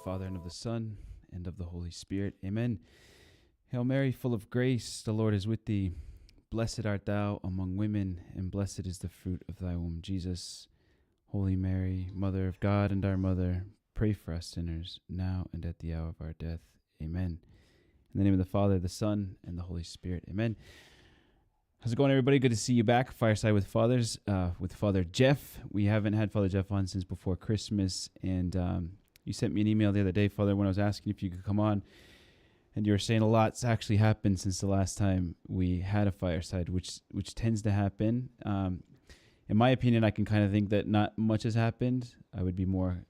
Father, and of the Son, and of the Holy Spirit. Amen. Hail Mary, full of grace, the Lord is with thee. Blessed art thou among women, and blessed is the fruit of thy womb, Jesus. Holy Mary, Mother of God and our Mother, pray for us sinners, now and at the hour of our death. Amen. In the name of the Father, the Son, and the Holy Spirit. Amen. How's it going, everybody? Good to see you back. Fireside with Fathers, with Father Jeff. We haven't had Father Jeff on since before Christmas, and you sent me an email the other day, Father, when I was asking if you could come on, and you were saying a lot's actually happened since the last time we had a Fireside, which tends to happen. In my opinion, I can kind of think that not much has happened. I would be more,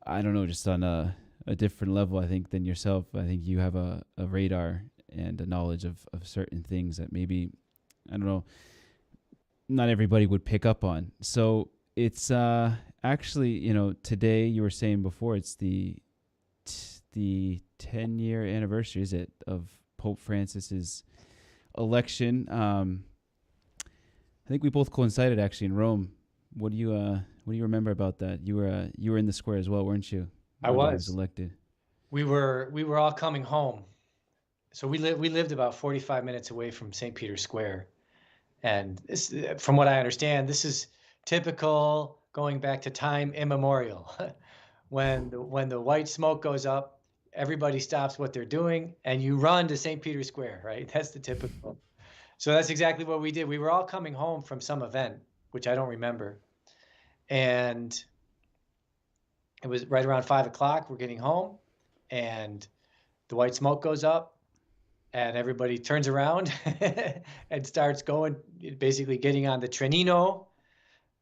I don't know, just on a different level, I think, than yourself. I think you have a radar and a knowledge of certain things that maybe, I don't know, not everybody would pick up on. So it's actually, today you were saying before, it's the 10-year anniversary, is it, of Pope Francis's election. I think we both coincided actually in Rome. What do you remember about that? You were in the square as well, weren't you? I When he was elected. We were all coming home. So we lived about 45 minutes away from St. Peter's Square. And this, from what I understand, this is typical going back to time immemorial. When the white smoke goes up, everybody stops what they're doing and you run to St. Peter's Square, right? That's the typical. So that's exactly what we did. We were all coming home from some event, which I don't remember. And it was right around 5 o'clock. We're getting home and the white smoke goes up and everybody turns around and starts going, basically getting on the Trenino,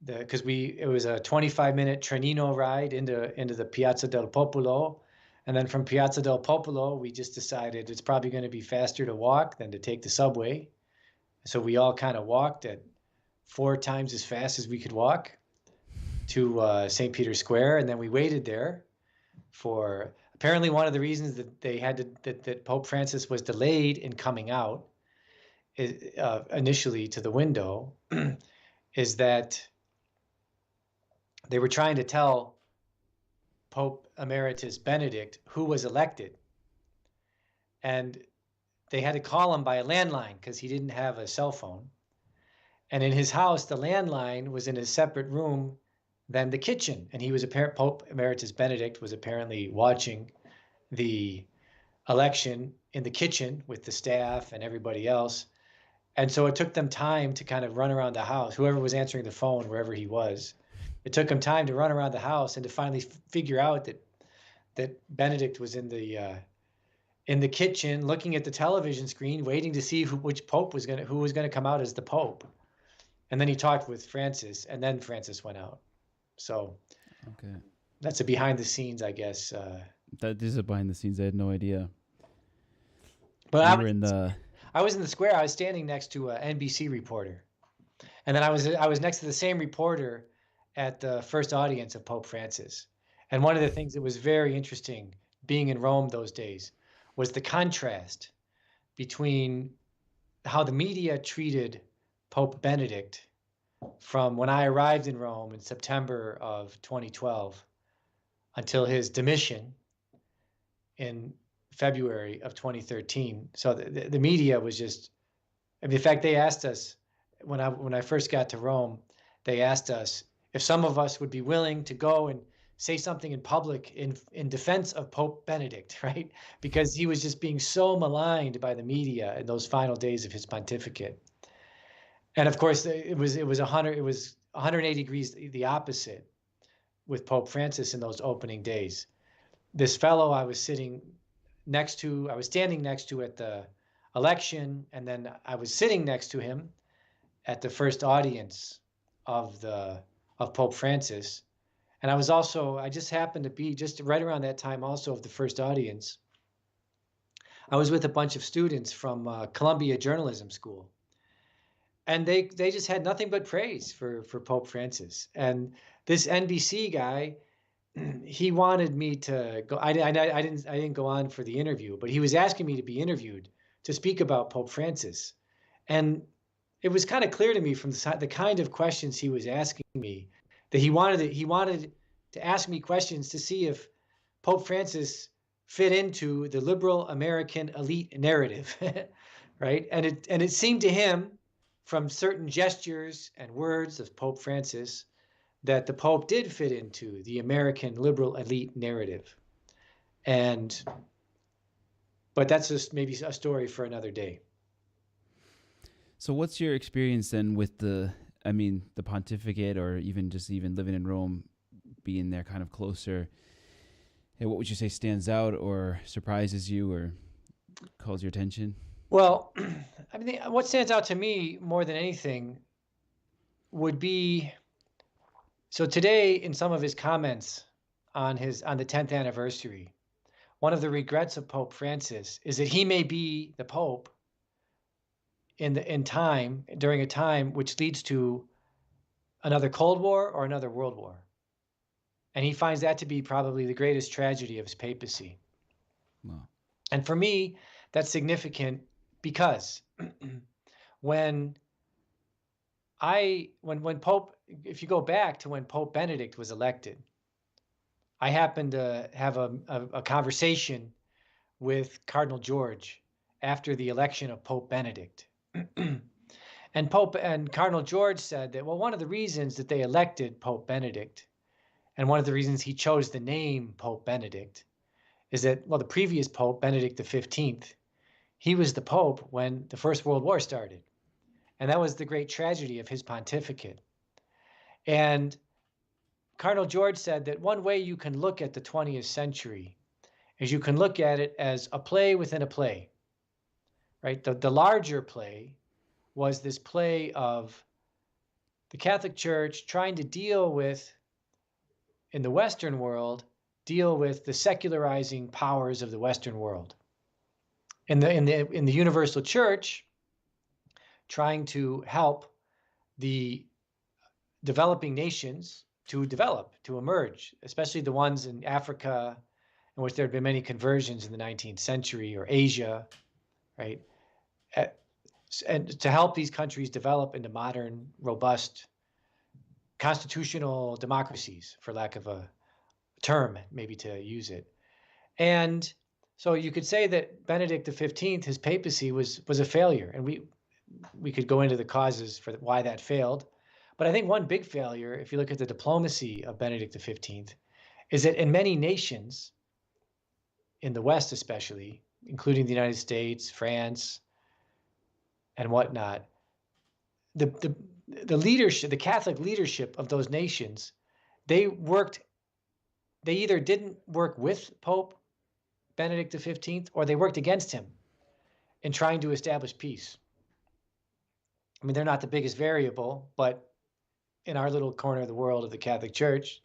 because it was a 25-minute Trenino ride into the Piazza del Popolo. And then from Piazza del Popolo, we just decided it's probably going to be faster to walk than to take the subway. So we all kind of walked at 4 times as fast as we could walk to St. Peter's Square. And then we waited there for, apparently one of the reasons that they had that Pope Francis was delayed in coming out initially to the window is that they were trying to tell Pope Emeritus Benedict who was elected. And they had to call him by a landline because he didn't have a cell phone. And in his house, the landline was in a separate room than the kitchen. And Pope Emeritus Benedict was apparently watching the election in the kitchen with the staff and everybody else. And so it took them time to kind of run around the house, whoever was answering the phone, wherever he was. It took him time to run around the house and to finally figure out that Benedict was in the kitchen, looking at the television screen, waiting to see who was going to come out as the Pope. And then he talked with Francis, and then Francis went out. So Okay. That's a behind the scenes, I guess. That is a behind the scenes. I had no idea. But You I were was in the I was in the square. I was standing next to an NBC reporter, and then I was next to the same reporter at the first audience of Pope Francis. And one of the things that was very interesting being in Rome those days was the contrast between how the media treated Pope Benedict from when I arrived in Rome in September of 2012 until his demission in February of 2013. So the media was just, I mean, in fact, they asked us when I first got to Rome, they asked us if some of us would be willing to go and say something in public in defense of Pope Benedict, right? Because he was just being so maligned by the media in those final days of his pontificate. And of course, it was 180 degrees the opposite with Pope Francis in those opening days. This fellow I was standing next to at the election, and then I was sitting next to him at the first audience of Pope Francis. And I just happened to be just right around that time also of the first audience. I was with a bunch of students from Columbia Journalism School. And they just had nothing but praise for Pope Francis. And this NBC guy, he wanted me to go. I didn't go on for the interview, but he was asking me to be interviewed to speak about Pope Francis. And it was kind of clear to me from the kind of questions he was asking me that he wanted to ask me questions to see if Pope Francis fit into the liberal American elite narrative, right? And it seemed to him, from certain gestures and words of Pope Francis, that the Pope did fit into the American liberal elite narrative. But that's just maybe a story for another day. So what's your experience then with the pontificate, or even living in Rome, being there kind of closer? And what would you say stands out or surprises you or calls your attention? Well, I mean, what stands out to me more than anything would be, so today in some of his comments on the 10th anniversary, one of the regrets of Pope Francis is that he may be the Pope during a time which leads to another Cold War or another World War. And he finds that to be probably the greatest tragedy of his papacy. Wow. And for me, that's significant because when Pope, if you go back to when Pope Benedict was elected, I happened to have a conversation with Cardinal George after the election of Pope Benedict. And Cardinal George said that, well, one of the reasons that they elected Pope Benedict, and one of the reasons he chose the name Pope Benedict, is that, well, the previous Pope, Benedict XV, he was the Pope when the First World War started. And that was the great tragedy of his pontificate. And Cardinal George said that one way you can look at the 20th century is you can look at it as a play within a play, right? The larger play was this play of the Catholic Church trying to deal with, in the Western world, deal with the secularizing powers of the Western world. In the Universal Church, trying to help the developing nations to develop, to emerge, especially the ones in Africa, in which there had been many conversions in the 19th century, or Asia, right? And to help these countries develop into modern, robust, constitutional democracies, for lack of a term, maybe to use it. And so you could say that Benedict XV, his papacy, was a failure. And we could go into the causes for why that failed. But I think one big failure, if you look at the diplomacy of Benedict XV, is that in many nations, in the West especially, including the United States, France, and whatnot, the leadership, the Catholic leadership of those nations, they either didn't work with Pope Benedict XV, or they worked against him in trying to establish peace. I mean, they're not the biggest variable, but in our little corner of the world of the Catholic Church,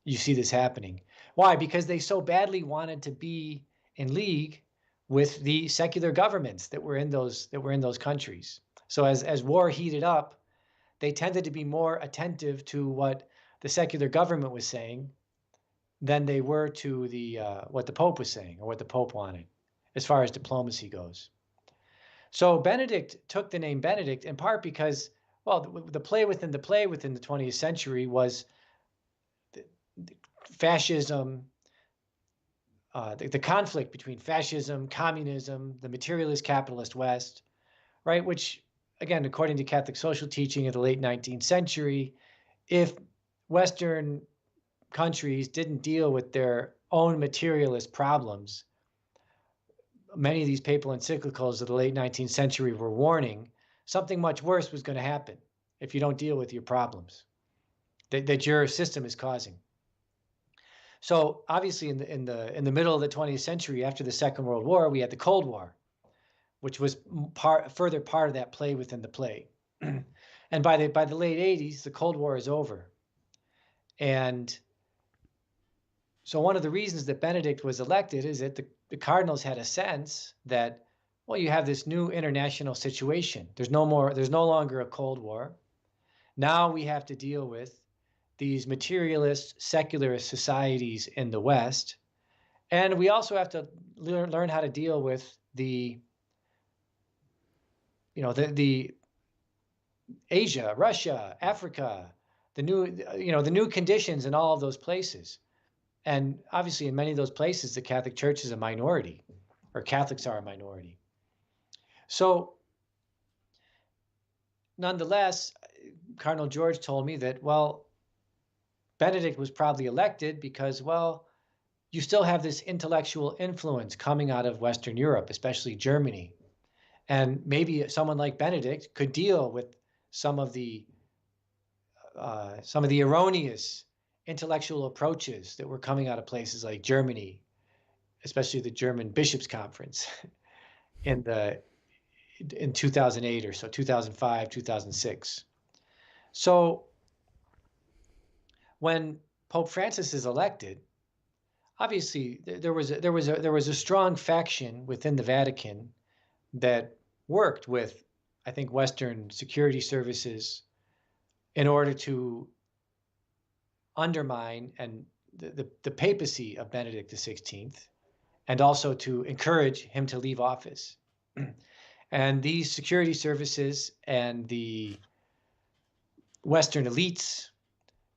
you see this happening. Why? Because they so badly wanted to be in league with the secular governments that were in those countries. So as war heated up, they tended to be more attentive to what the secular government was saying than they were to what the Pope was saying or what the Pope wanted, as far as diplomacy goes. So Benedict took the name Benedict in part because, well, the play within the 20th century was fascism, the conflict between fascism, communism, the materialist capitalist West, right? Which, again, according to Catholic social teaching of the late 19th century, if Western countries didn't deal with their own materialist problems, many of these papal encyclicals of the late 19th century were warning something much worse was going to happen if you don't deal with your problems that your system is causing. So obviously in the middle of the 20th century, after the Second World War, we had the Cold War, which was further part of that play within the play. And by the late 80s, the Cold War is over. And so one of the reasons that Benedict was elected is that the cardinals had a sense that, well, you have this new international situation. There's no longer a Cold War. Now we have to deal with these materialist, secularist societies in the West. And we also have to learn how to deal with the Asia, Russia, Africa, the new conditions in all of those places. And obviously, in many of those places, the Catholic Church is a minority, or Catholics are a minority. So, nonetheless, Cardinal George told me that, well, Benedict was probably elected because, well, you still have this intellectual influence coming out of Western Europe, especially Germany. And maybe someone like Benedict could deal with some of the erroneous intellectual approaches that were coming out of places like Germany, especially the German Bishops' Conference in 2008 or so, 2005, 2006. So when Pope Francis is elected, obviously there was a strong faction within the Vatican that worked with, I think, Western security services in order to undermine and the papacy of Benedict XVI, and also to encourage him to leave office. And these security services and the Western elites,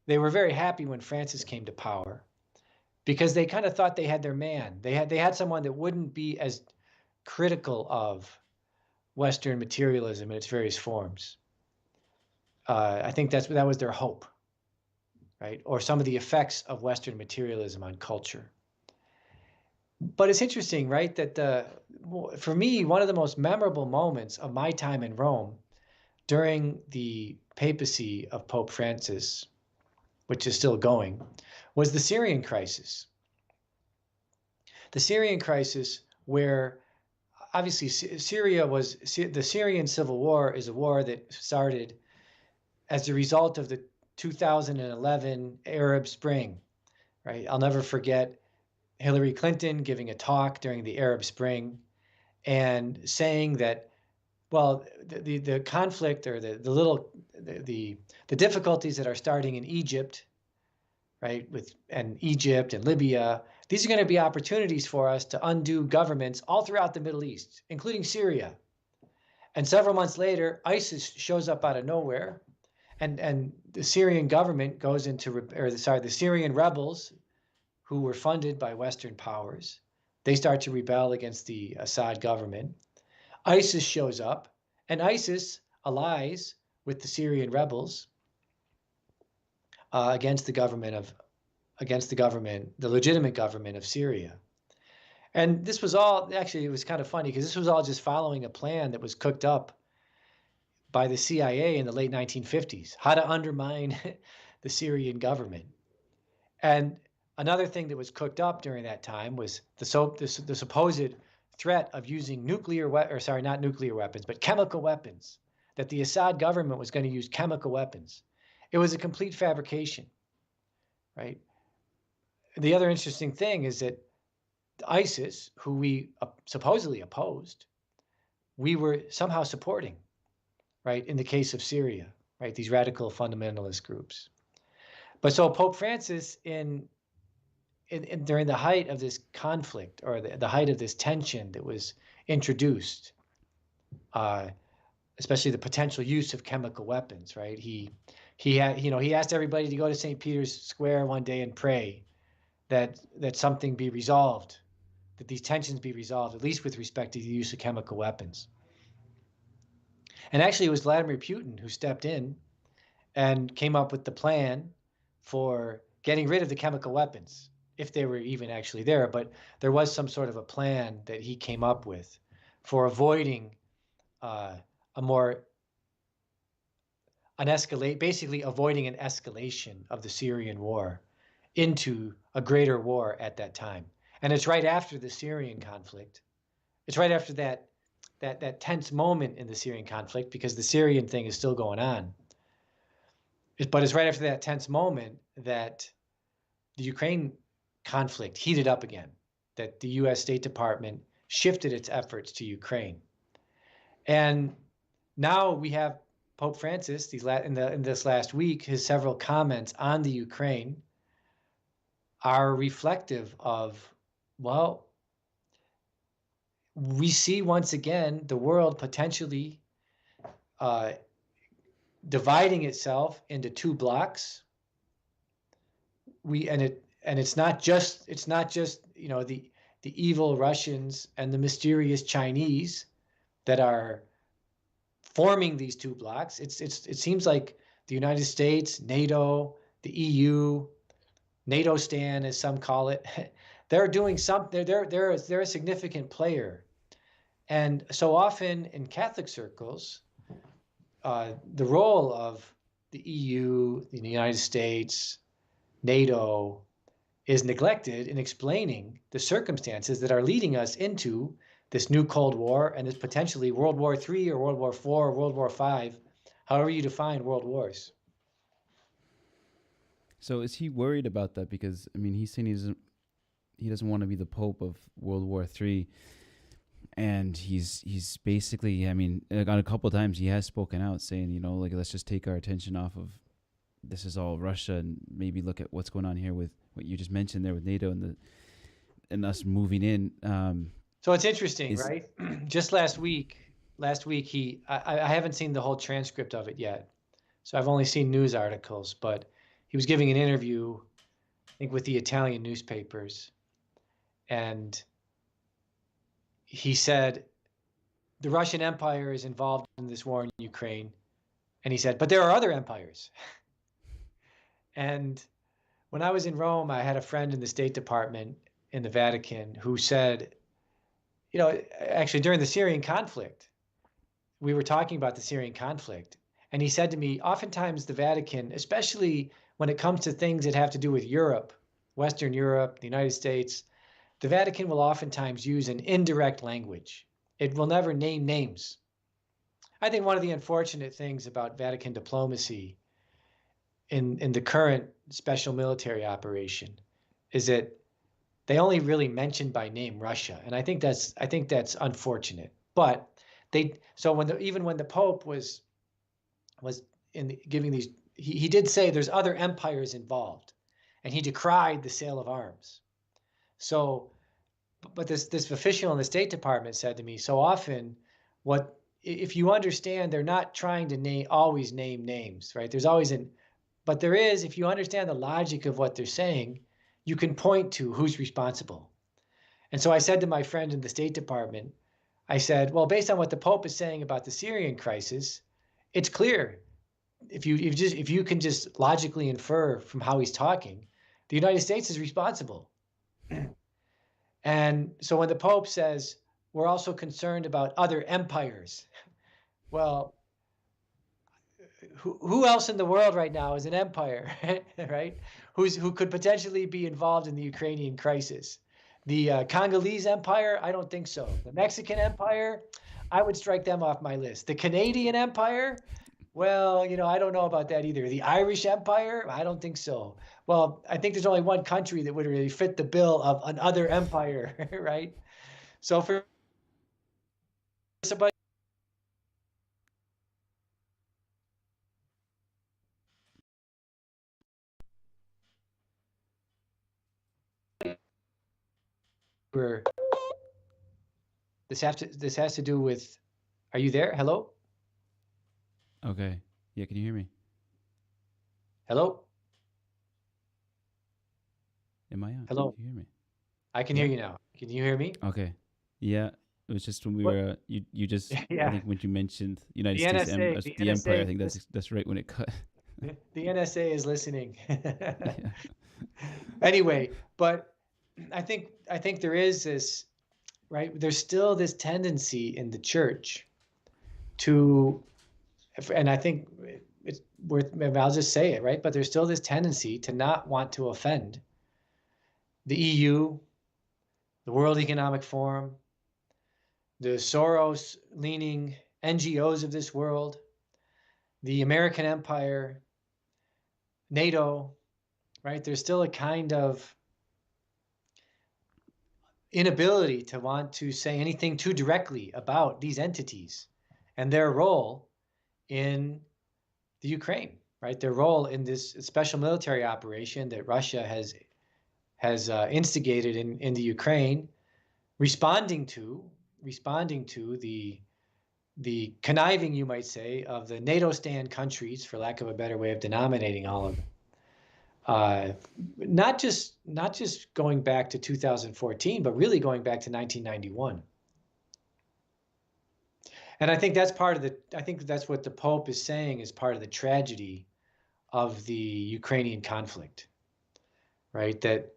they were very happy when Francis came to power because they kind of thought they had their man. They had someone that wouldn't be as critical of Western materialism in its various forms. I think that was their hope, right? Or some of the effects of Western materialism on culture. But it's interesting, right, that for me, one of the most memorable moments of my time in Rome during the papacy of Pope Francis, which is still going, was the Syrian crisis. The Syrian crisis, where obviously Syria was, the Syrian civil war is a war that started as a result of the 2011 Arab Spring, right? I'll never forget Hillary Clinton giving a talk during the Arab Spring and saying that, well, the conflict or the difficulties that are starting in Egypt, right, and Egypt and Libya, these are going to be opportunities for us to undo governments all throughout the Middle East, including Syria. And several months later, ISIS shows up out of nowhere, and the Syrian government goes into, the Syrian rebels, who were funded by Western powers, they start to rebel against the Assad government. ISIS shows up, and ISIS allies with the Syrian rebels against the legitimate government of Syria. And this was all, actually, it was kind of funny because this was all just following a plan that was cooked up by the CIA in the late 1950s, how to undermine the Syrian government. And another thing that was cooked up during that time was the supposed threat of using not nuclear weapons, but chemical weapons, that the Assad government was going to use chemical weapons. It was a complete fabrication, right? The other interesting thing is that ISIS, who we supposedly opposed, we were somehow supporting, right, in the case of Syria, right, these radical fundamentalist groups. But so Pope Francis, during the height of this conflict, or the height of this tension that was introduced, especially the potential use of chemical weapons, right? He asked everybody to go to St. Peter's Square one day and pray that something be resolved, that these tensions be resolved, at least with respect to the use of chemical weapons. And actually, it was Vladimir Putin who stepped in and came up with the plan for getting rid of the chemical weapons, if they were even actually there. But there was some sort of a plan that he came up with for avoiding basically avoiding an escalation of the Syrian war into a greater war at that time. And it's right after the Syrian conflict. It's right after that tense moment in the Syrian conflict, because the Syrian thing is still going on. But it's right after that tense moment that the Ukraine conflict heated up again, that the U.S. State Department shifted its efforts to Ukraine. And now we have Pope Francis, in this last week, his several comments on the Ukraine are reflective of, well, we see once again the world potentially dividing itself into two blocks. and it's not just the evil Russians and the mysterious Chinese that are forming these two blocs. It seems like the United States, NATO, the EU, NATO stan, as some call it, they're doing something. They're a significant player, and so often in Catholic circles, the role of the EU, the United States, NATO is neglected in explaining the circumstances that are leading us into this new Cold War and this potentially World War III or World War IV or World War V, however you define world wars. So is he worried about that? Because I mean, he's saying he doesn't want to be the Pope of World War III, and he's basically, I mean, on a couple of times he has spoken out saying, you know, like, let's just take our attention off of this is all Russia and maybe look at what's going on here with what you just mentioned there with NATO and us moving in. So it's interesting, right? Just last week I haven't seen the whole transcript of it yet, so I've only seen news articles, but he was giving an interview, I think, with the Italian newspapers, and he said the Russian Empire is involved in this war in Ukraine, and he said, but there are other empires. And when I was in Rome, I had a friend in the State Department in the Vatican who said, you know, actually during the Syrian conflict, we were talking about the Syrian conflict, and he said to me, oftentimes the Vatican, especially when it comes to things that have to do with Europe, Western Europe, the United States, the Vatican will oftentimes use an indirect language. It will never name names. I think one of the unfortunate things about Vatican diplomacy in the current special military operation is that they only really mention by name Russia, and I think that's unfortunate. But even when the Pope was giving these, he did say there's other empires involved, and he decried the sale of arms. So, but this official in the State Department said to me, so often, if you understand, they're not trying to always name names, right? But there is, if you understand the logic of what they're saying, you can point to who's responsible. And so I said to my friend in the State Department, I said, well, based on what the Pope is saying about the Syrian crisis, it's clear. If you can just logically infer from how he's talking, the United States is responsible. And so when the Pope says, we're also concerned about other empires, well, who else in the world right now is an empire, right? Who could potentially be involved in the Ukrainian crisis? The Congolese Empire? I don't think so. The Mexican Empire? I would strike them off my list. The Canadian Empire? Well, you know, I don't know about that either. The Irish Empire? I don't think so. Well, I think there's only one country that would really fit the bill of another empire, right? So for somebody where this has to do with, are you there? Hello? Okay. Yeah, can you hear me? Hello? Am I on? Hello? Can you hear me? I can hear you now. Can you hear me? Okay. Yeah, it was just when we What? were you just Yeah. I think when you mentioned United The States NSA, the the Empire, I NSA think that's right when it cut. The NSA is listening. Yeah. Anyway, but I think there is this, right? There's still this tendency in the church to, and I think it's worth, maybe I'll just say it, right? But there's still this tendency to not want to offend the EU, the World Economic Forum, the Soros-leaning NGOs of this world, the American empire, NATO, right? There's still a kind of inability to want to say anything too directly about these entities and their role in the Ukraine, right? Their role in this special military operation that Russia has instigated in the Ukraine, responding to the conniving, you might say, of the NATO stan countries, for lack of a better way of denominating all of them. Not just not just going back to 2014, but really going back to 1991. And I think that's what the Pope is saying is part of the tragedy of the Ukrainian conflict, right? That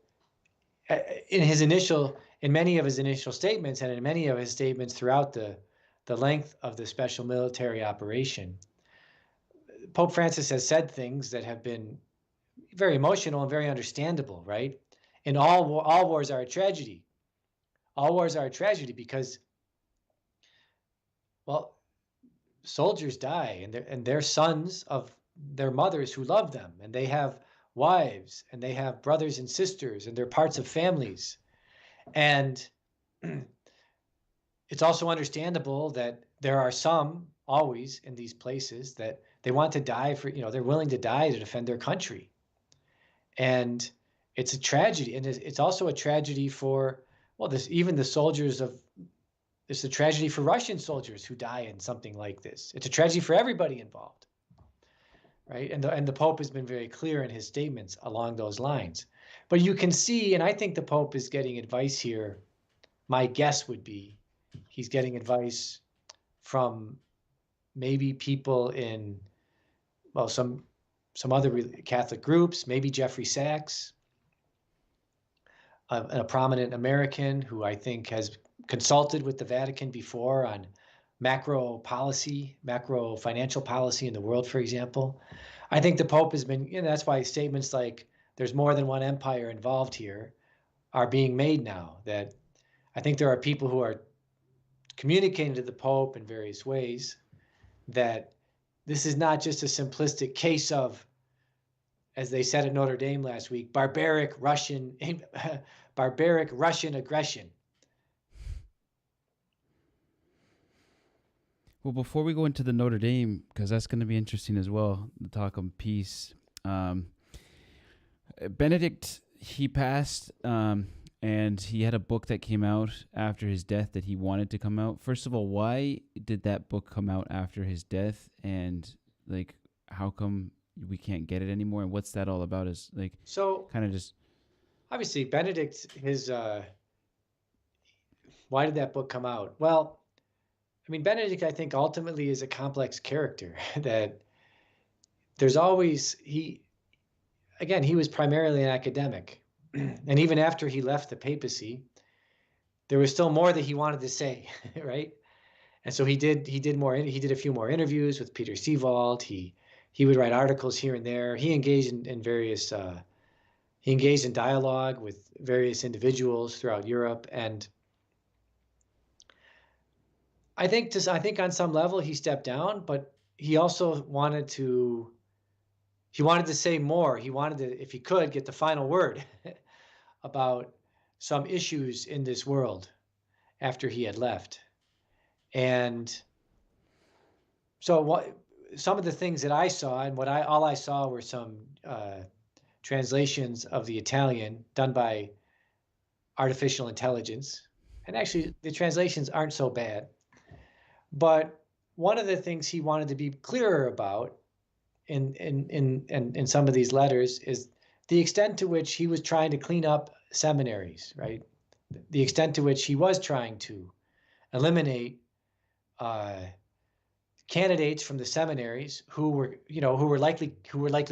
in many of his initial statements and in many of his statements throughout the length of the special military operation, Pope Francis has said things that have been very emotional and very understandable, right? And all wars are a tragedy. All wars are a tragedy because, well, soldiers die and they're sons of their mothers who love them, and they have wives and they have brothers and sisters and they're parts of families. And it's also understandable that there are some always in these places that they want to die for, they're willing to die to defend their country. And it's a tragedy. And it's also a tragedy for, well, even the soldiers of, it's a tragedy for Russian soldiers who die in something like this. It's a tragedy for everybody involved, right? And the Pope has been very clear in his statements along those lines. But you can see, and I think the Pope is getting advice here. My guess would be he's getting advice from maybe people in, well, some other Catholic groups, maybe Jeffrey Sachs, a prominent American who I think has consulted with the Vatican before on macro financial policy in the world, for example. I think the Pope has been, that's why statements like there's more than one empire involved here are being made now. That I think there are people who are communicating to the Pope in various ways that this is not just a simplistic case of, as they said at Notre Dame last week, barbaric Russian aggression. Well, before we go into the Notre Dame, because that's going to be interesting as well, the talk on peace. Benedict, he passed, and he had a book that came out after his death that he wanted to come out. First of all, why did that book come out after his death? And like, how come we can't get it anymore? And what's that all about? Is like, so kind of just obviously Benedict, why did that book come out? Well, I mean, Benedict, I think ultimately is a complex character that there's always, he was primarily an academic. And even after he left the papacy, there was still more that he wanted to say, right? And so he did a few more interviews with Peter Seewald. He would write articles here and there. He engaged in various, he engaged in dialogue with various individuals throughout Europe. And I think on some level he stepped down, but he also wanted to say more. He wanted to, if he could, get the final word about some issues in this world after he had left. And so some of the things that I saw, and all I saw were some translations of the Italian done by artificial intelligence. And actually the translations aren't so bad. But one of the things he wanted to be clearer about in some of these letters is the extent to which he was trying to clean up seminaries, right? The extent to which he was trying to eliminate candidates from the seminaries who were likely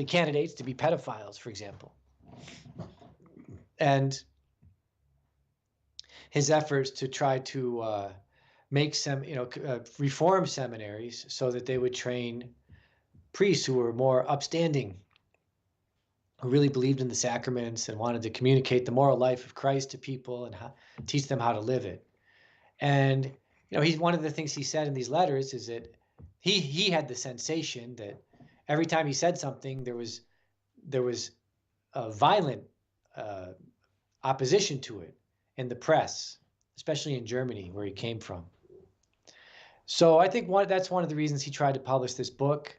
candidates to be pedophiles, for example. And his efforts to try to reform seminaries so that they would train priests who were more upstanding, who really believed in the sacraments and wanted to communicate the moral life of Christ to people and teach them how to live it. And he's one of the things he said in these letters is that he had the sensation that every time he said something, there was a violent opposition to it in the press, especially in Germany, where he came from. So I think that's one of the reasons he tried to publish this book.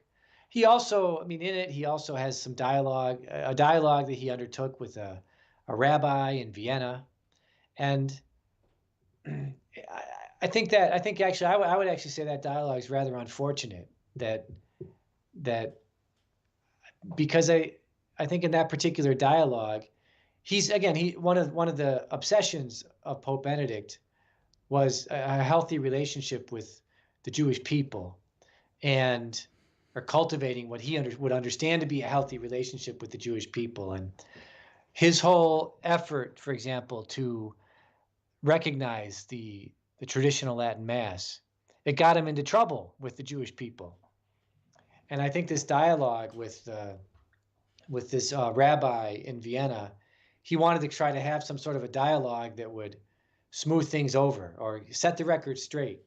He also, in it, he also has some dialogue that he undertook with a rabbi in Vienna. And I think actually, I would actually say that dialogue is rather unfortunate that because I think in that particular dialogue, he's again one of the obsessions of Pope Benedict was a healthy relationship with the Jewish people, and or cultivating what he would understand to be a healthy relationship with the Jewish people. And his whole effort, for example, to recognize the traditional Latin Mass, it got him into trouble with the Jewish people. And I think this dialogue with this rabbi in Vienna, he wanted to try to have some sort of a dialogue that would smooth things over or set the record straight.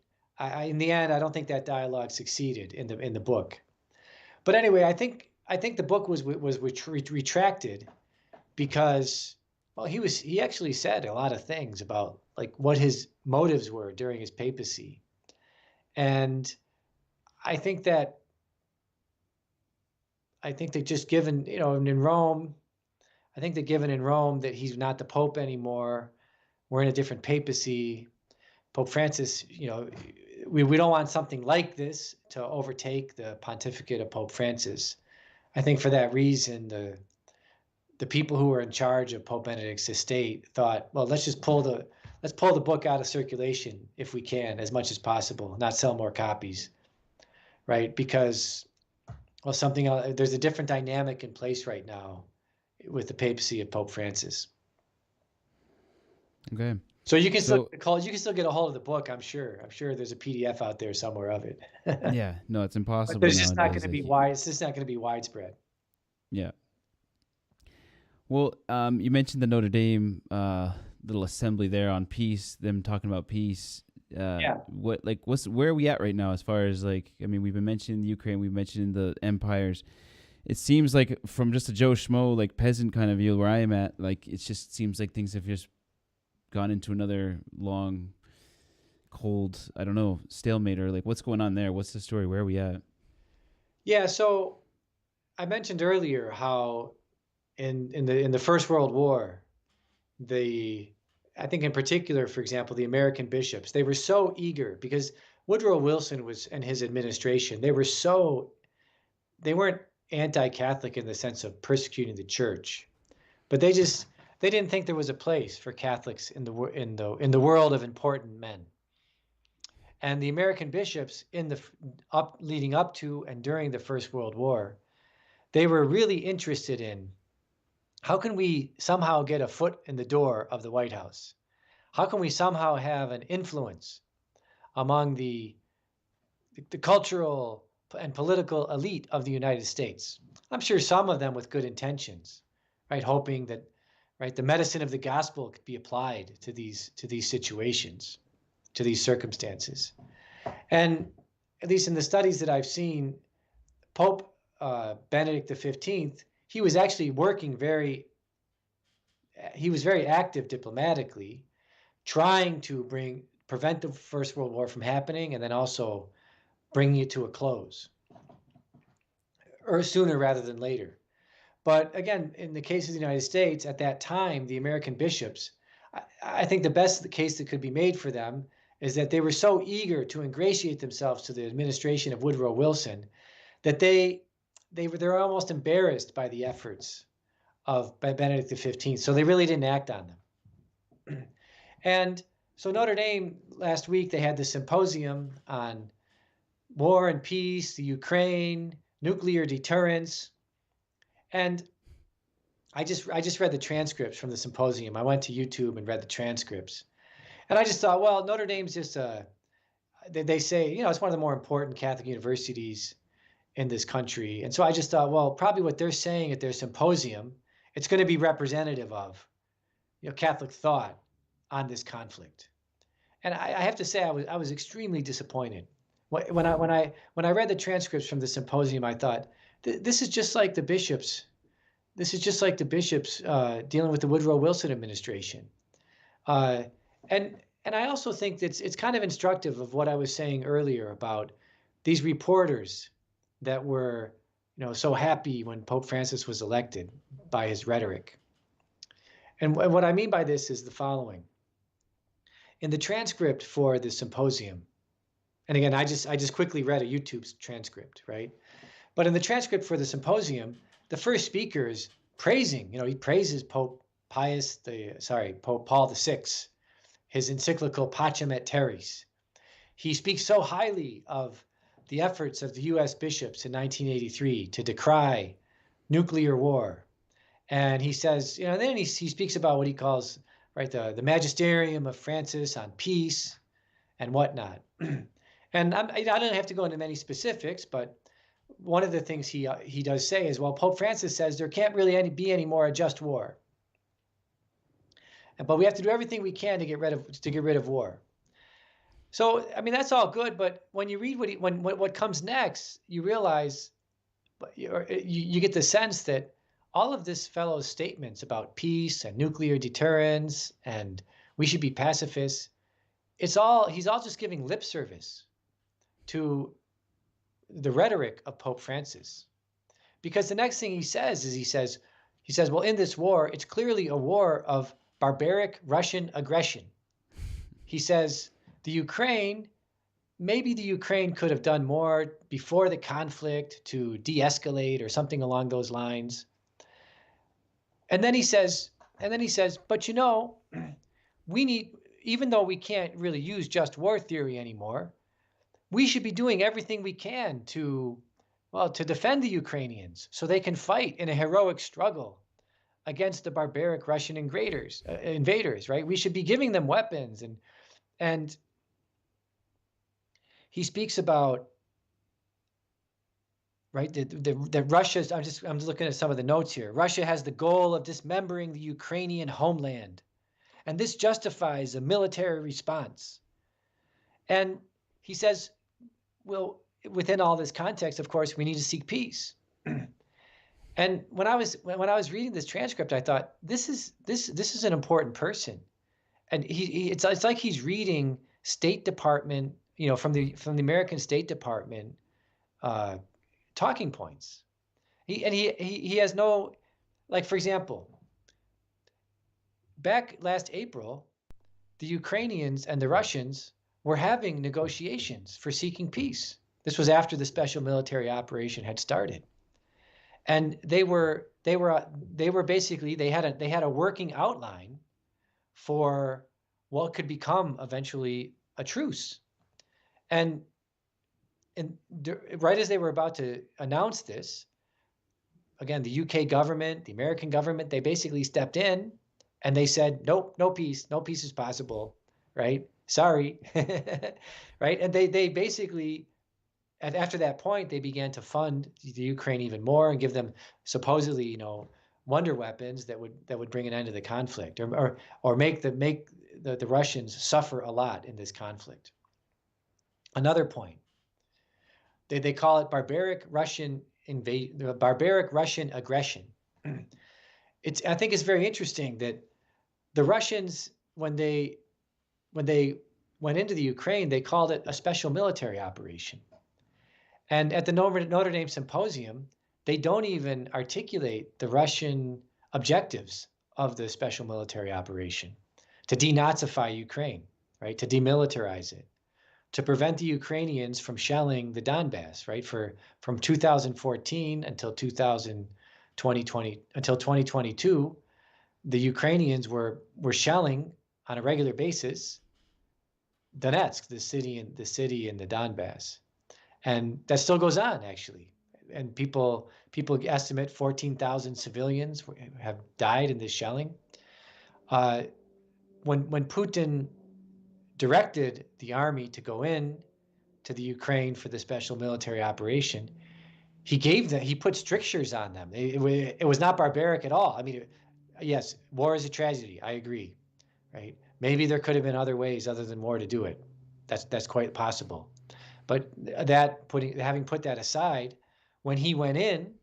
In the end, I don't think that dialogue succeeded in the book. But anyway, I think the book was retracted because, well, he actually said a lot of things about like what his motives were during his papacy, and I think that just given, in Rome, I think that given in Rome that he's not the Pope anymore, we're in a different papacy. Pope Francis, we don't want something like this to overtake the pontificate of Pope Francis. I think for that reason, the people who were in charge of Pope Benedict's estate thought, well, let's pull the book out of circulation if we can, as much as possible, not sell more copies, right? Because, well, there's a different dynamic in place right now with the papacy of Pope Francis. Okay. So you can still get a hold of the book. I'm sure there's a PDF out there somewhere of it. Yeah, no, it's impossible. But there's just not going to be wide. It's just not going to be widespread. Yeah. Well, you mentioned the Notre Dame little assembly there on peace. Them talking about peace. Yeah. Where are we at right now as far as we've been mentioning Ukraine, we've mentioned the empires. It seems like from just a Joe Schmo peasant kind of view where I am at, it just seems like things have just gone into another long, cold, I don't know, stalemate, or what's going on there? What's the story? Where are we at? Yeah, so I mentioned earlier how in the First World War, I think in particular, for example, the American bishops, they were so eager because Woodrow Wilson and his administration, they weren't anti-Catholic in the sense of persecuting the church, but they didn't think there was a place for Catholics in the world of important men. And the American bishops leading up to and during the First World War, they were really interested in how can we somehow get a foot in the door of the White House? How can we somehow have an influence among the cultural and political elite of the United States? I'm sure some of them with good intentions, right? Hoping that, right, the medicine of the gospel could be applied to these situations, to these circumstances. And at least in the studies that I've seen, Pope Benedict XV, he was actually he was very active diplomatically, trying to prevent the First World War from happening, and then also bringing it to a close, or sooner rather than later. But again, in the case of the United States, at that time, the American bishops, I think the best case that could be made for them is that they were so eager to ingratiate themselves to the administration of Woodrow Wilson that they're almost embarrassed by the efforts of Benedict XV. So they really didn't act on them. And so Notre Dame last week, they had the symposium on war and peace, the Ukraine, nuclear deterrence. And I just read the transcripts from the symposium. I went to YouTube and read the transcripts. And I just thought, well, Notre Dame's just they say, it's one of the more important Catholic universities in this country. And so I just thought, well, probably what they're saying at their symposium, it's going to be representative of, Catholic thought on this conflict. And I have to say, I was extremely disappointed. When I read the transcripts from the symposium, I thought, this is just like the bishops. This is just like the bishops dealing with the Woodrow Wilson administration. And I also think that it's kind of instructive of what I was saying earlier about these reporters that were, so happy when Pope Francis was elected by his rhetoric. And what I mean by this is the following. In the transcript for the symposium, and again, I just quickly read a YouTube transcript, right? But in the transcript for the symposium, the first speaker is praising, he praises Pope Pope Paul VI, his encyclical Pacem et Terris. He speaks so highly of the efforts of the U.S. bishops in 1983 to decry nuclear war. And he says, then he speaks about what he calls, right, the magisterium of Francis on peace and whatnot. And I don't have to go into many specifics, but one of the things he does say is, well, Pope Francis says there can't really be any more a just war, but we have to do everything we can to get rid of war. So I mean, that's all good, but when you read what comes next, you realize, you get the sense that all of this fellow's statements about peace and nuclear deterrence and we should be pacifists, he's all just giving lip service to the rhetoric of Pope Francis. Because the next thing he says is, well, in this war, it's clearly a war of barbaric Russian aggression. He says maybe the Ukraine could have done more before the conflict to de-escalate or something along those lines. And then he says, but even though we can't really use just war theory anymore, we should be doing everything we can to defend the Ukrainians so they can fight in a heroic struggle against the barbaric Russian invaders, right? We should be giving them weapons. And he speaks about, right, that Russia's, I'm just looking at some of the notes here. Russia has the goal of dismembering the Ukrainian homeland, and this justifies a military response. And he says, well, within all this context, of course, we need to seek peace. And when I was reading this transcript, I thought, this is an important person, and it's like he's reading State Department, from the American State Department talking points. He has no, like, for example, back last April, the Ukrainians and the Russians were having negotiations for seeking peace. This was after the special military operation had started. And they basically, they had a working outline for what could become eventually a truce. And right as they were about to announce this, again, the UK government, the American government, they basically stepped in and they said, nope, no peace is possible, right? Sorry, right? And they basically, after that point, they began to fund the Ukraine even more and give them supposedly, wonder weapons that would bring an end to the conflict, or make the Russians suffer a lot in this conflict. Another point, they call it barbaric Russian aggression. I think it's very interesting that the Russians, when they went into the Ukraine, they called it a special military operation. And at the Notre Dame Symposium, they don't even articulate the Russian objectives of the special military operation: to denazify Ukraine, right? To demilitarize it, to prevent the Ukrainians from shelling the Donbass, right? From 2014 until 2022, the Ukrainians were shelling on a regular basis Donetsk, the city in the Donbass. And that still goes on, actually. And people estimate 14,000 civilians have died in this shelling. When Putin directed the army to go in to the Ukraine for the special military operation, he put strictures on them. It was not barbaric at all. I mean, yes, war is a tragedy. I agree, right? Maybe there could have been other ways other than war to do it. That's quite possible. But having put that aside, when he went in,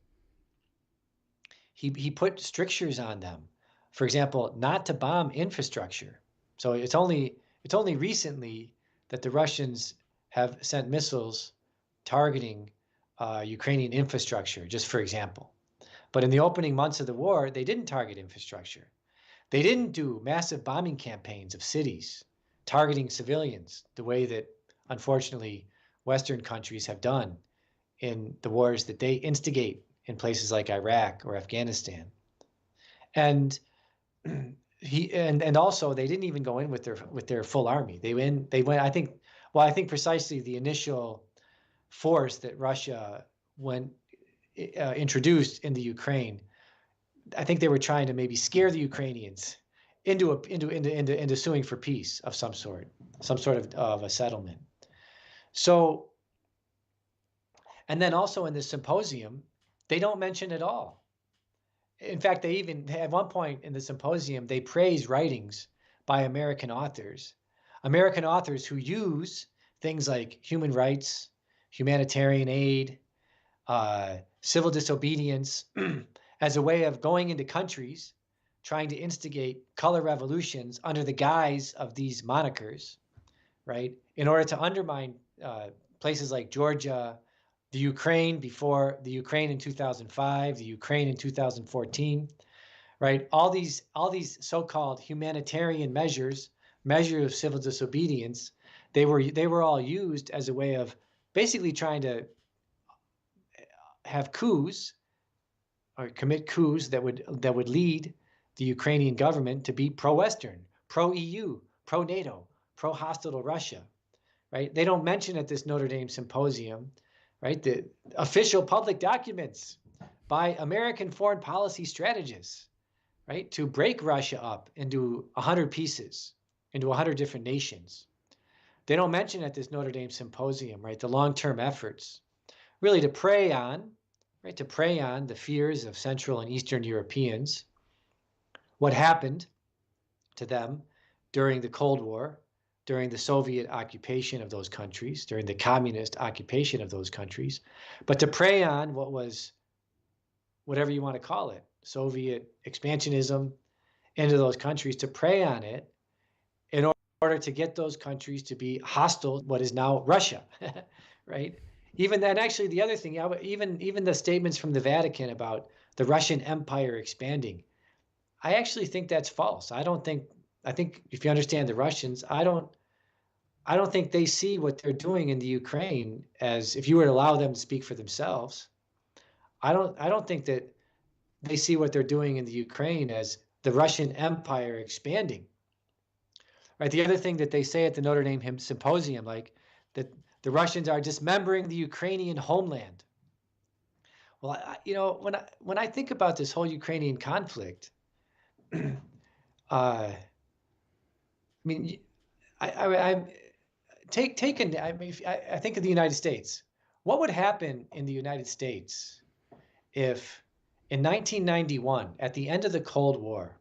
he put strictures on them. For example, not to bomb infrastructure. So it's only recently that the Russians have sent missiles targeting Ukrainian infrastructure, just for example. But in the opening months of the war, they didn't target infrastructure. They didn't do massive bombing campaigns of cities targeting civilians the way that, unfortunately, Western countries have done in the wars that they instigate in places like Iraq or Afghanistan. And and also they didn't even go in with their full army. They went. I think precisely the initial force that Russia introduced in the Ukraine. I think they were trying to maybe scare the Ukrainians into suing for peace of some sort of a settlement. So, and then also in the symposium, they don't mention at all. In fact, they even at one point in the symposium, they praise writings by American authors who use things like human rights, humanitarian aid, civil disobedience as a way of going into countries, trying to instigate color revolutions under the guise of these monikers, right? In order to undermine places like Georgia, the Ukraine in 2005, the Ukraine in 2014, right? All these so-called humanitarian measures of civil disobedience, they were all used as a way of basically trying to have coups or commit coups that would lead the Ukrainian government to be pro-Western, pro-EU, pro-NATO, pro-hostile to Russia, right? They don't mention at this Notre Dame symposium, right, the official public documents by American foreign policy strategists, right, to break Russia up into 100 pieces, into 100 different nations. They don't mention at this Notre Dame symposium, right, the long-term efforts really to prey on the fears of Central and Eastern Europeans, what happened to them during the Cold War, during the Soviet occupation of those countries, during the communist occupation of those countries, but to prey on what was, whatever you want to call it, Soviet expansionism into those countries, to prey on it in order to get those countries to be hostile to what is now Russia, right? Even then, actually, the other thing, even the statements from the Vatican about the Russian Empire expanding, I actually think that's false. I think if you understand the Russians, I don't think they see what they're doing in the Ukraine as, if you were to allow them to speak for themselves, I don't think that they see what they're doing in the Ukraine as the Russian Empire expanding. Right. The other thing that they say at the Notre Dame symposium, like that the Russians are dismembering the Ukrainian homeland. Well, when I think about this whole Ukrainian conflict, I mean, I think of the United States. What would happen in the United States if, in 1991, at the end of the Cold War,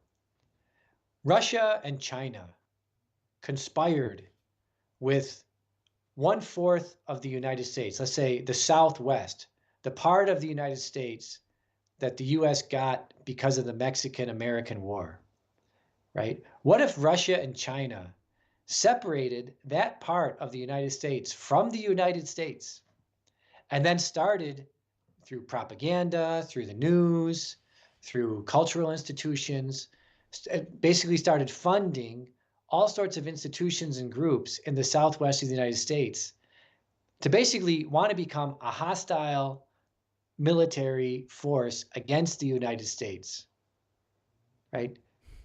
Russia and China conspired with 1/4 of the United States, let's say the Southwest, the part of the United States that the US got because of the Mexican-American War, right? What if Russia and China separated that part of the United States from the United States and then started, through propaganda, through the news, through cultural institutions, basically started funding all sorts of institutions and groups in the Southwest of the United States to basically want to become a hostile military force against the United States, right?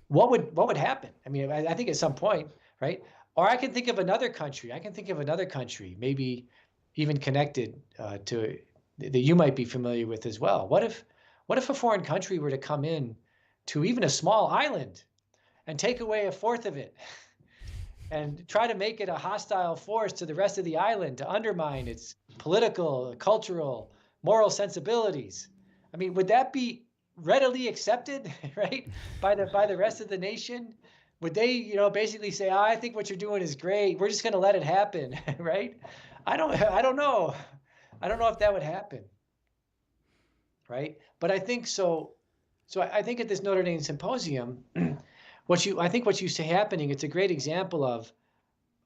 What would happen? I mean, I think at some point, right? Or I can think of another country. Maybe even connected to that you might be familiar with as well. What if a foreign country were to come in to even a small island and take away 1/4 of it and try to make it a hostile force to the rest of the island to undermine its political, cultural, moral sensibilities? I mean, would that be readily accepted, right, by the rest of the nation? Would they, basically say, I think what you're doing is great, we're just going to let it happen, right? I don't know. I don't know if that would happen, right? But I think so. So I think at this Notre Dame symposium, what you see happening, it's a great example of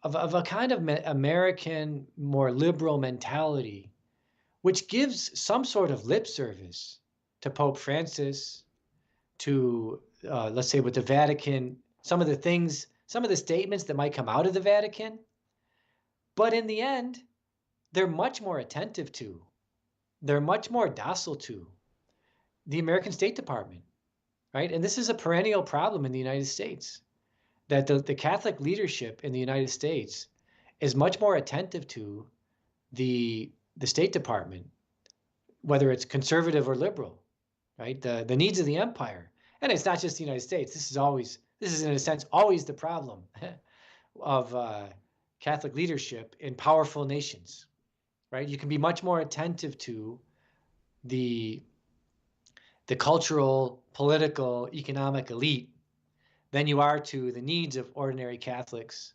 a kind of American, more liberal mentality, which gives some sort of lip service to Pope Francis, to let's say with the Vatican, some of the statements that might come out of the Vatican, but in the end, they're much more attentive to, they're much more docile to the American State Department, right? And this is a perennial problem in the United States, that the Catholic leadership in the United States is much more attentive to the State Department, whether it's conservative or liberal, right? The needs of the empire. And it's not just the United States. This is in a sense always the problem of Catholic leadership in powerful nations, right? You can be much more attentive to the cultural, political, economic elite than you are to the needs of ordinary Catholics,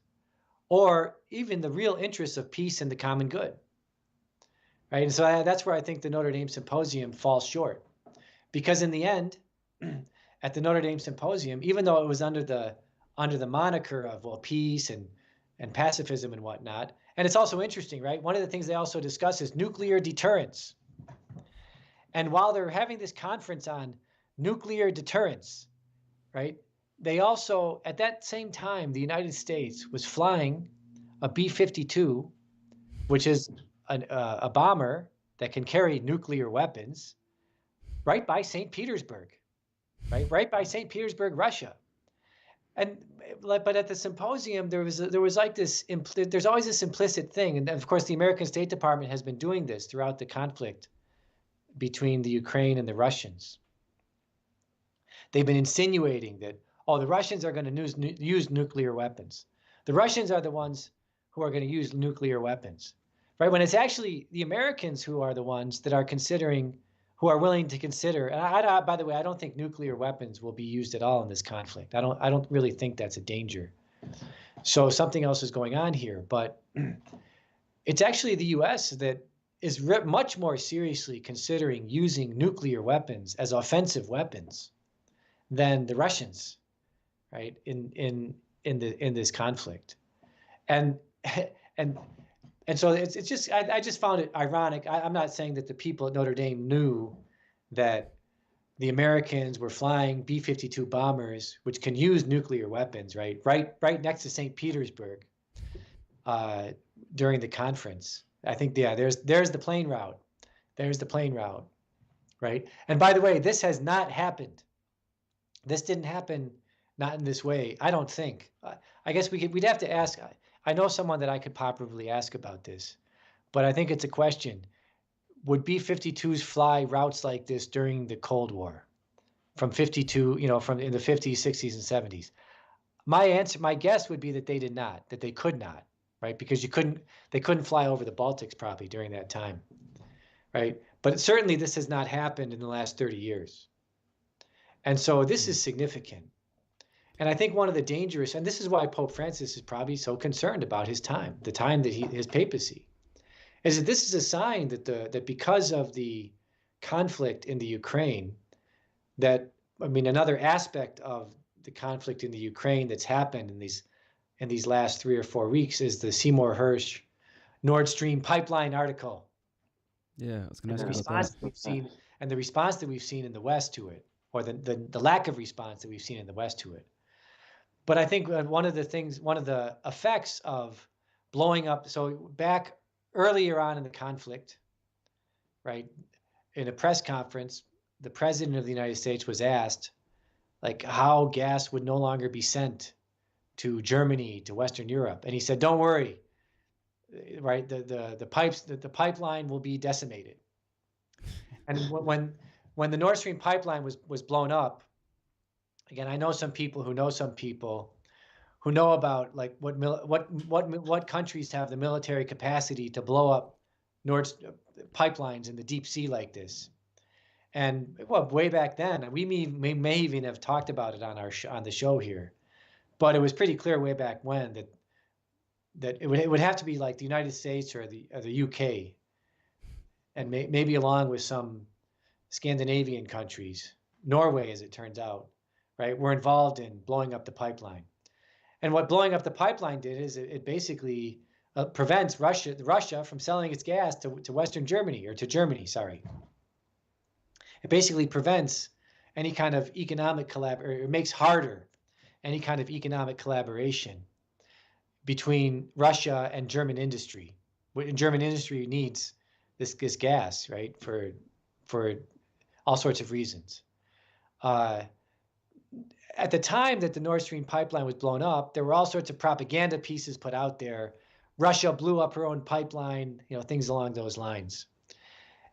or even the real interests of peace and the common good, right? And so that's where I think the Notre Dame Symposium falls short, because in the end, at the Notre Dame Symposium, even though it was under the moniker of, well, peace and pacifism and whatnot, and it's also interesting, right? One of the things they also discuss is nuclear deterrence. And while they're having this conference on nuclear deterrence, right, they also, at that same time, the United States was flying a B-52, which is a bomber that can carry nuclear weapons, right by St. Petersburg, right by St. Petersburg, Russia. And but at the symposium, there was like this. There's always this implicit thing, and of course, the American State Department has been doing this throughout the conflict between the Ukraine and the Russians. They've been insinuating that, oh, the Russians are going to use nuclear weapons. The Russians are the ones who are going to use nuclear weapons, right? When it's actually the Americans who are the ones that are considering, who are willing to consider. And by the way, I don't think nuclear weapons will be used at all in this conflict. I don't really think that's a danger. So something else is going on here, but it's actually the U.S. that is much more seriously considering using nuclear weapons as offensive weapons than the Russians, right? In this conflict, and so it's just I just found it ironic. I'm not saying that the people at Notre Dame knew that the Americans were flying B-52 bombers, which can use nuclear weapons, right next to St. Petersburg during the conference. I think there's the plane route. There's the plane route, right? And by the way, this has not happened. This didn't happen, not in this way. I don't think. I guess we'd have to ask. I know someone that I could probably ask about this, but I think it's a question. Would B-52s fly routes like this during the Cold War, from 52, from in the 50s, 60s, and 70s? My guess would be that they did not, that they could not, right? Because they couldn't fly over the Baltics probably during that time, right? But certainly this has not happened in the last 30 years. And so this is significant. And I think one of the dangerous, and this is why Pope Francis is probably so concerned about his time, the time that his papacy, is that this is a sign that because of the conflict in the Ukraine, another aspect of the conflict in the Ukraine that's happened in these last 3 or 4 weeks is the Seymour Hersh Nord Stream pipeline article. Yeah, I was going to ask the about response that. that we've seen, and the response that we've seen in the West to it, or the lack of response that we've seen in the West to it. But I think one of the effects of blowing up, so back earlier on in the conflict, right, in a press conference, the president of the United States was asked, like, how gas would no longer be sent to Germany, to Western Europe. And he said, don't worry, right, the pipeline will be decimated. And when the Nord Stream pipeline was blown up, again, I know some people who know some people who know about like what countries have the military capacity to blow up pipelines in the deep sea like this. And way back then, we may even have talked about it on the show here, but it was pretty clear way back when that it would have to be like the United States or the UK, and maybe along with some Scandinavian countries, Norway, as it turns out, right, were involved in blowing up the pipeline. And what blowing up the pipeline did is it basically prevents Russia from selling its gas to Western Germany, or to Germany, sorry. It basically prevents any kind of economic collaboration, it makes harder any kind of economic collaboration between Russia and German industry. German industry needs this gas, right, for all sorts of reasons. at the time that the Nord Stream pipeline was blown up, there were all sorts of propaganda pieces put out there. Russia blew up her own pipeline, things along those lines.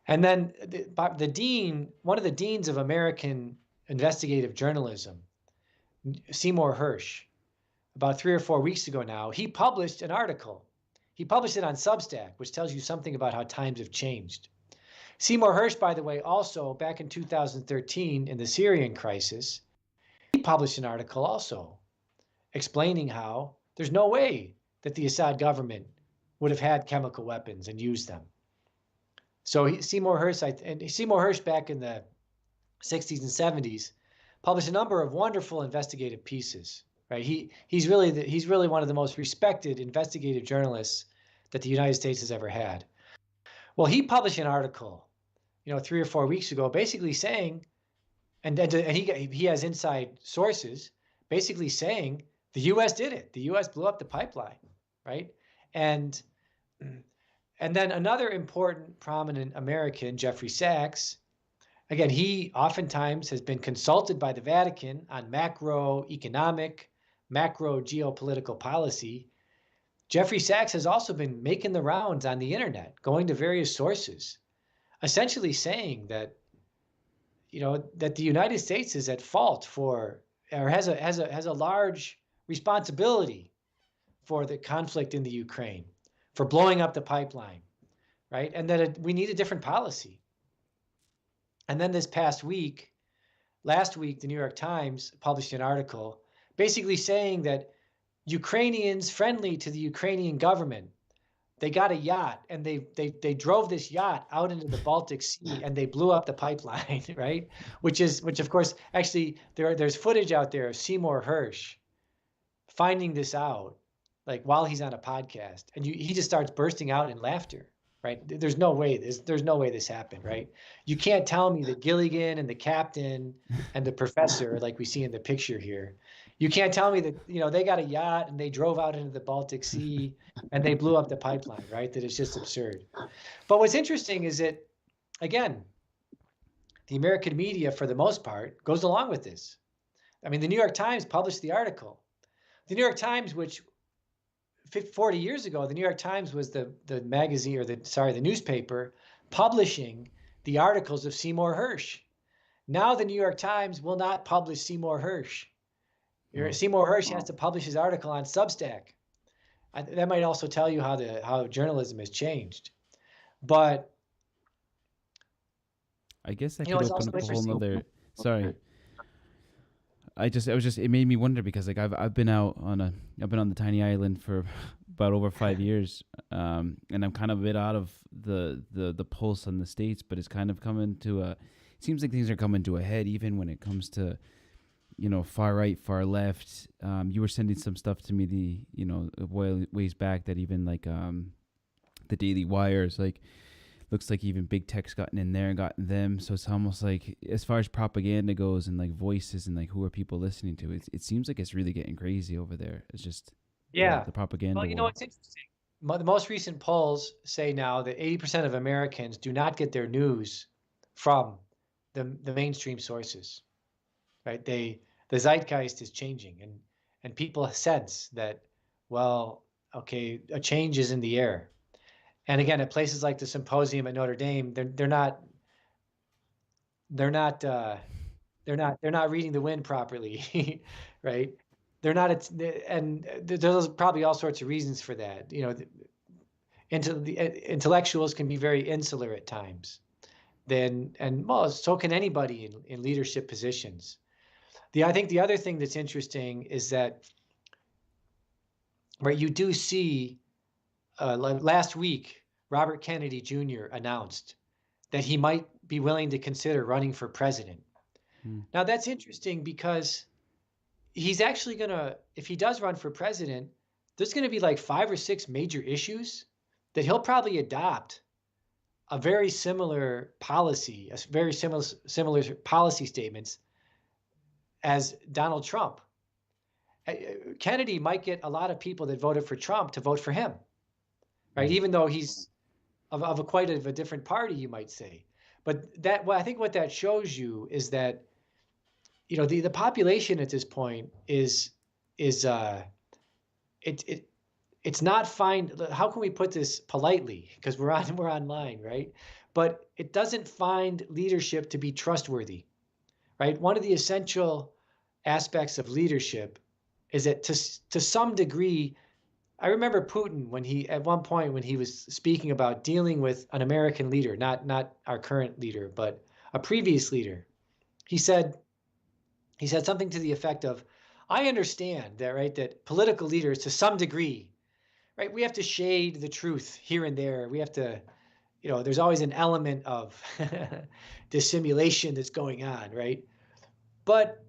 And then the dean, one of the deans of American investigative journalism, Seymour Hersh, about 3 or 4 weeks ago now, he published an article. He published it on Substack, which tells you something about how times have changed. Seymour Hersh, by the way, also back in 2013 in the Syrian crisis, he published an article also explaining how there's no way that the Assad government would have had chemical weapons and used them. So Seymour Hersh back in the 60s and 70s published a number of wonderful investigative pieces. Right? He's really one of the most respected investigative journalists that the United States has ever had. Well, he published an article, 3 or 4 weeks ago, basically saying, and he has inside sources, basically saying the U.S. did it. The U.S. blew up the pipeline, right? And then another important, prominent American, Jeffrey Sachs, again, he oftentimes has been consulted by the Vatican on macroeconomic, macro geopolitical policy. Jeffrey Sachs has also been making the rounds on the internet, going to various sources, essentially saying that, that the United States is at fault for, or has a large responsibility for the conflict in the Ukraine, for blowing up the pipeline, right? And that we need a different policy. And then last week, the New York Times published an article basically saying that Ukrainians friendly to the Ukrainian government, they got a yacht and they drove this yacht out into the Baltic Sea and they blew up the pipeline, right? Which of course, actually there's footage out there of Seymour Hersh finding this out, like while he's on a podcast, and he just starts bursting out in laughter, right? There's no way this happened, right? You can't tell me that Gilligan and the captain and the professor, like we see in the picture here, you can't tell me that, they got a yacht and they drove out into the Baltic Sea and they blew up the pipeline, right? That it's just absurd. But what's interesting is that, again, the American media, for the most part, goes along with this. I mean, the New York Times published the article. The New York Times, which 40 years ago, the New York Times was the magazine, or the newspaper publishing the articles of Seymour Hersh. Now the New York Times will not publish Seymour Hersh. Seymour Hersh has to publish his article on Substack. That might also tell you how journalism has changed. But I guess that could open up a whole nother. Sorry. It made me wonder because like I've been on the tiny island for about over 5 years, and I'm kind of a bit out of the pulse on the States, but it's kind of coming to it seems like things are coming to a head, even when it comes to, far right, far left. You were sending some stuff to me a ways back that even like the Daily Wires, like, looks like even big tech's gotten in there and gotten them. So it's almost like, as far as propaganda goes and like voices and like who are people listening to, it seems like it's really getting crazy over there. It's just the propaganda. Well, it's interesting. The most recent polls say now that 80% of Americans do not get their news from the mainstream sources, right? The zeitgeist is changing, and people sense that, well, okay, a change is in the air. And again, at places like the symposium at Notre Dame, they're not reading the wind properly, right? They're not, and there's probably all sorts of reasons for that. Intellectuals can be very insular at times. So can anybody in leadership positions. I think the other thing that's interesting is that, right, you do see. Last week, Robert Kennedy Jr. announced that he might be willing to consider running for president. Now, that's interesting because he's actually if he does run for president, there's going to be like 5 or 6 major issues that he'll probably adopt a very similar policy, similar policy statements as Donald Trump. Kennedy might get a lot of people that voted for Trump to vote for him. Right, even though he's of quite a different party, you might say. But I think what that shows you is that the population at this point is it's not fine. How can we put this politely? Because we're online, right? But it doesn't find leadership to be trustworthy, right? One of the essential aspects of leadership is that to some degree, I remember Putin when at one point when he was speaking about dealing with an American leader, not our current leader, but a previous leader. He said something to the effect of, I understand that, right, that political leaders to some degree, right, we have to shade the truth here and there. We have to, there's always an element of dissimulation that's going on, right? But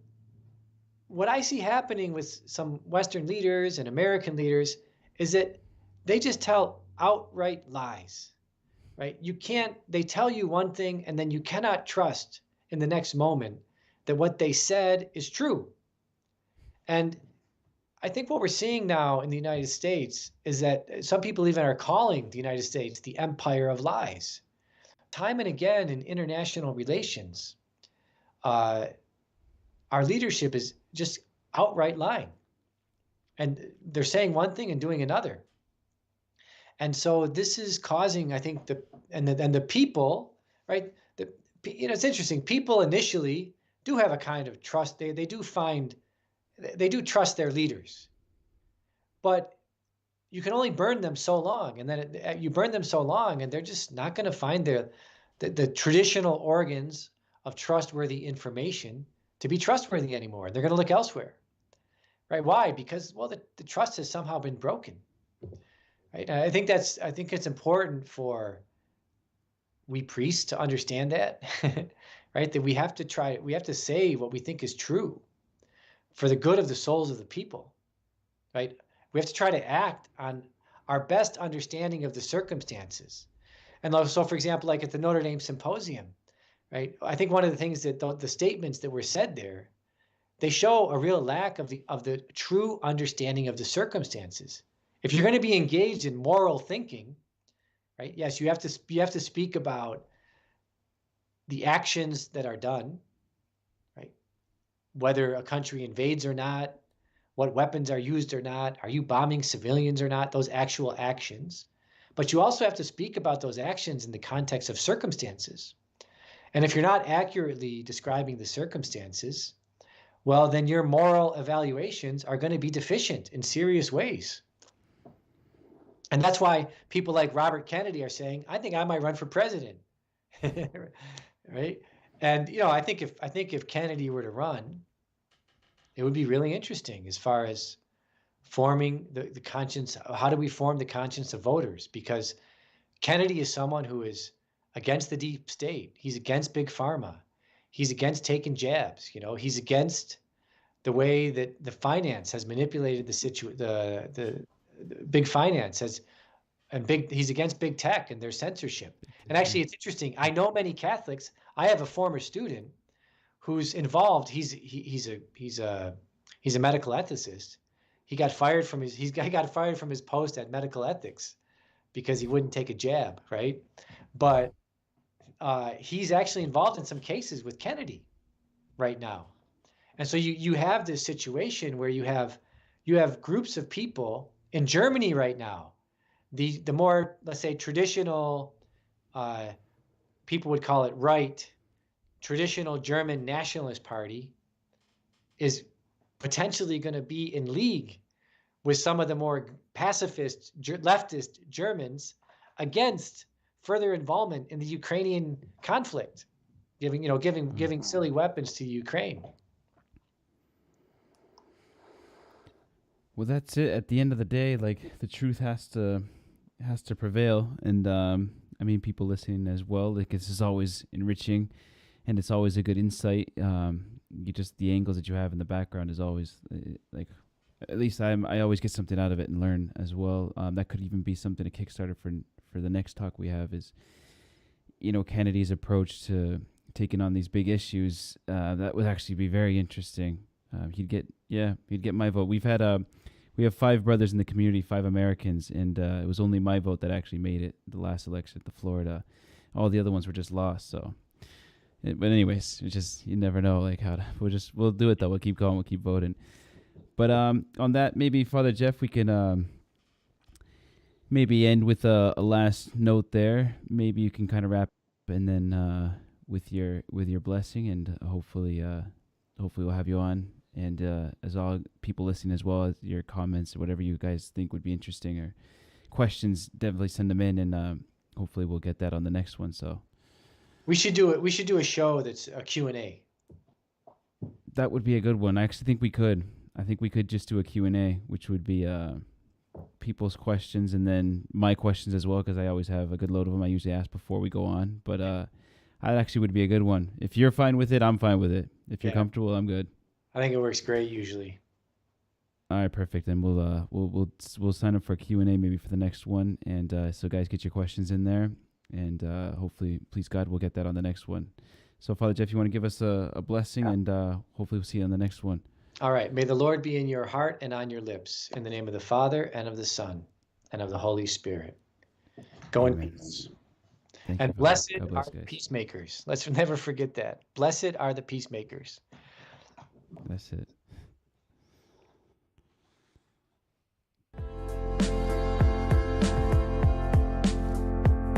what I see happening with some Western leaders and American leaders is that they just tell outright lies, right? They tell you one thing and then you cannot trust in the next moment that what they said is true. And I think what we're seeing now in the United States is that some people even are calling the United States the empire of lies. Time and again in international relations, our leadership is just outright lying. And they're saying one thing and doing another. And so this is causing, I think, the people, right? It's interesting. People initially do have a kind of trust. They do trust their leaders, but you can only burn them so long, and then you burn them so long, and they're just not going to find the traditional organs of trustworthy information to be trustworthy anymore. They're going to look elsewhere, right? Why? Because, well, the trust has somehow been broken, right? And I think it's important for we priests to understand that, right? That we have to say what we think is true for the good of the souls of the people, right? We have to try to act on our best understanding of the circumstances. And so, for example, like at the Notre Dame Symposium, right? I think one of the things that the statements that were said there, they show a real lack of the true understanding of the circumstances. If you're going to be engaged in moral thinking, right? Yes, you have to speak about the actions that are done, right? Whether a country invades or not, what weapons are used or not, are you bombing civilians or not, those actual actions. But you also have to speak about those actions in the context of circumstances. And if you're not accurately describing the circumstances, well, then your moral evaluations are going to be deficient in serious ways. And that's why people like Robert Kennedy are saying, I think I might run for president. Right? And I think if Kennedy were to run, it would be really interesting as far as forming the conscience. How do we form the conscience of voters? Because Kennedy is someone who is against the deep state. He's against big pharma. He's against taking jabs. He's against the way that the finance has manipulated the big finance he's against big tech and their censorship. And actually, it's interesting. I know many Catholics. I have a former student who's involved. He's a medical ethicist. He got fired from his post at medical ethics because he wouldn't take a jab, right? But he's actually involved in some cases with Kennedy right now. And so you have this situation where you have groups of people in Germany right now. The more, let's say, traditional, people would call it right, traditional German nationalist party is potentially going to be in league with some of the more pacifist leftist Germans against further involvement in the Ukrainian conflict, giving silly weapons to Ukraine. Well, that's it. At the end of the day, like, the truth has to prevail, and I mean, people listening as well. Like, this is always enriching, and it's always a good insight. The angles that you have in the background is always like, at least I always get something out of it and learn as well. That could even be something, a Kickstarter for the next talk we have is, Kennedy's approach to taking on these big issues. That would actually be very interesting. He'd get my vote. We have 5 brothers in the community, 5 Americans, and it was only my vote that actually made it the last election at the Florida. All the other ones were just lost. So But anyways, it's just you never know like how to. We'll do it though. We'll keep going. We'll keep voting. But on that, maybe Father Jeff, we can maybe end with a last note there. Maybe you can kind of wrap, and then with your blessing, and hopefully we'll have you on. And as all people listening as well, as your comments or whatever you guys think would be interesting or questions, definitely send them in, and hopefully we'll get that on the next one. So we should do it. We should do a show that's a Q&A. that would be a good one. I actually think we could. I think we could just do a Q&A, which would be people's questions and then my questions as well, because I always have a good load of them. I usually ask before we go on, but that actually would be a good one. If you're fine with it, I'm fine with it. If you're comfortable, I'm good. I think it works great usually. All right, perfect. And we'll sign up for a Q&A maybe for the next one. And so guys, get your questions in there, and hopefully, please God, we'll get that on the next one. So Father Jeff, you want to give us a blessing, and hopefully we'll see you on the next one. All right. May the Lord be in your heart and on your lips. In the name of the Father and of the Son and of the Holy Spirit. Go in peace. And blessed are the peacemakers. Let's never forget that. Blessed are the peacemakers. That's it.